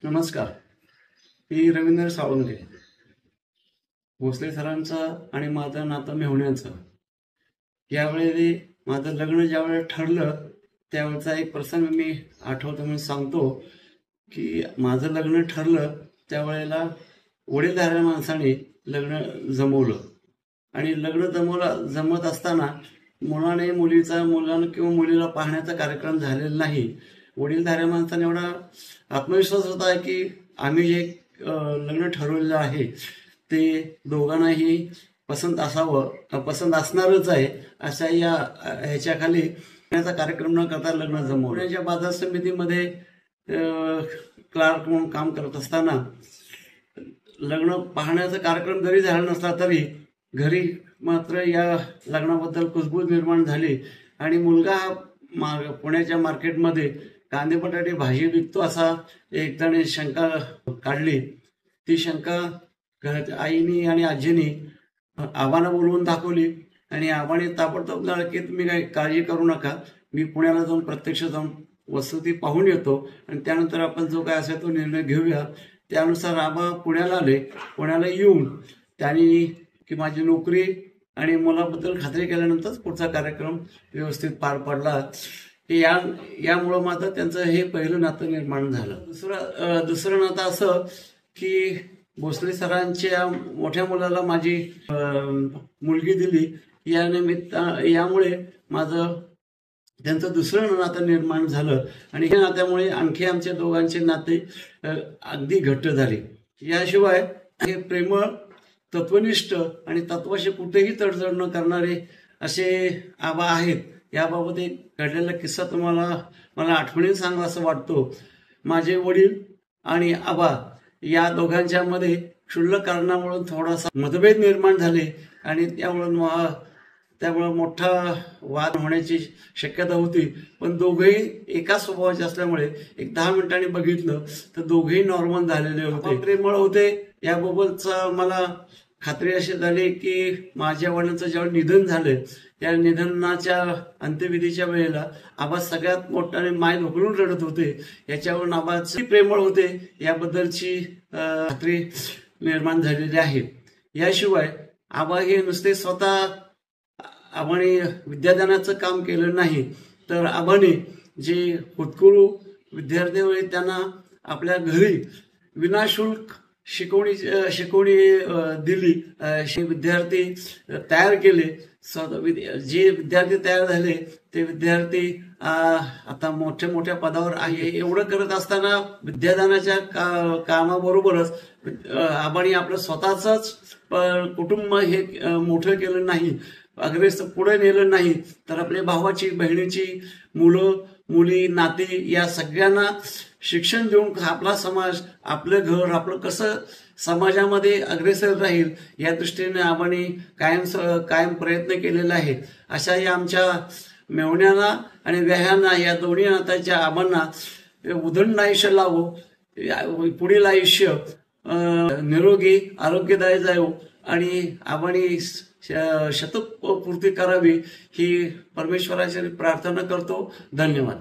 नमस्कार. मी रवींद्र साळुंखे. भोसले सरांचं आणि माझं नातं मेहुण्याचं. यावेळी माझं लग्न ज्यावेळेस ठरलं त्यावेळेचा एक प्रसंग मी आठवतो म्हणून सांगतो की माझं लग्न ठरलं त्यावेळेला वडीलधाऱ्या माणसाने लग्न जमवलं आणि लग्न जमत असताना मुलानं किंवा मुलीला पाहण्याचा कार्यक्रम झालेला नाही. वडीलधाऱ्या माणसाने एवढा आत्मविश्वास होता की आम्ही जे लग्न ठरवलेलं आहे ते दोघांनाही पसंत असणारच आहे अशा ह्याच्याखाली कार्यक्रम न करता लग्न जमवण्याच्या बाजार समितीमध्ये क्लार्क म्हणून काम करत असताना लग्न पाहण्याचा कार्यक्रम जरी झाला नसला तरी घरी मात्र या लग्नाबद्दल कुजबूज निर्माण झाली आणि मुलगा पुण्याच्या मार्केटमध्ये कांदे बटाटे भाजी विकतो असा एक जण शंका काढली. ती शंका घराच्या आईनी आणि आजीनी आबांना बोलवून दाखवली आणि आबाने ताबडतोब की तुम्ही काही काळजी करू नका, मी पुण्याला जाऊन प्रत्यक्ष जाऊन वस्तुस्थिती पाहून येतो आणि त्यानंतर आपण जो काय असेल तो निर्णय घेऊया. त्यानुसार आबा पुण्याला आले. पुण्याला येऊन त्यांनी की माझी नोकरी आणि मुलाबद्दल खात्री केल्यानंतरच पुढचा कार्यक्रम व्यवस्थित पार पडला. यामुळं मात्र त्यांचं हे पहिलं नातं निर्माण झालं. दुसरं नातं असं की भोसले सरांच्या मोठ्या मुलाला माझी मुलगी दिली. यामुळे माझं त्यांचं दुसरं नातं निर्माण झालं आणि या नात्यामुळे आणखी आमच्या दोघांचे नाते अगदी घट्ट झाले. याशिवाय हे प्रेमळ, तत्वनिष्ठ आणि तत्वाशी कुठेही तडजोड न करणारे असे आबा आहेत. याबाबत एक घडलेला किस्सा मला आठवणीने सांगा असं वाटतो. माझे वडील आणि आबा या दोघांच्या मध्ये क्षुल्लक कारणामुळे थोडासा मतभेद निर्माण झाले आणि त्यामुळे मोठा वाद होण्याची शक्यता होती. पण दोघेही एकाच स्वभावाचे असल्यामुळे एक 10 मिनिटांनी बघितलं तर दोघेही नॉर्मल झालेले होते, प्रेमळ होते. याबाबतचा मला खात्री अशी झाली की माझ्या वडिलांचं ज्यावेळी निधन झालं त्या निधनाच्या अंत्यविधीच्या वेळेला आबा सगळ्यात मोठ्याने माय ढोकलून रडत होते. याच्यावरून आबाची प्रेमळ होते याबद्दलची खात्री निर्माण झालेली आहे. याशिवाय आबा हे नुसते स्वतः आबाने विद्यादानाचं काम केलं नाही तर आबाने जे होतकरू विद्यार्थी होते त्यांना आपल्या घरी विनाशुल्क शिकवणी दिली. विद्यार्थी तयार केले. जे विद्यार्थी तयार झाले ते विद्यार्थी आता मोठ्या पदावर आहे. एवढं करत असताना विद्यादानाच्या कामाबरोबरच आबांनी आपलं स्वतःच कुटुंब हे मोठं केलं नाही, अग्रेसर पुढे नेलं नाही तर आपल्या भावाची, बहिणीची, मुलं मुली, नाती या सगळ्यांना शिक्षण देऊन आपला समाज, आपलं घर, आपलं कसं समाजामध्ये अग्रेसर राहील या दृष्टीने आपण कायम प्रयत्न केलेला आहे. अशा या आमच्या मेहुण्याला आणि व्याह्यांना या दोन्ही नात्याच्या आबांना उदंड आयुष्य लावो, पुढील आयुष्य निरोगी आरोग्यदायी जावो आणि आबांनी शतपूर्ती करावी ही परमेश्वराची प्रार्थना करतो. धन्यवाद.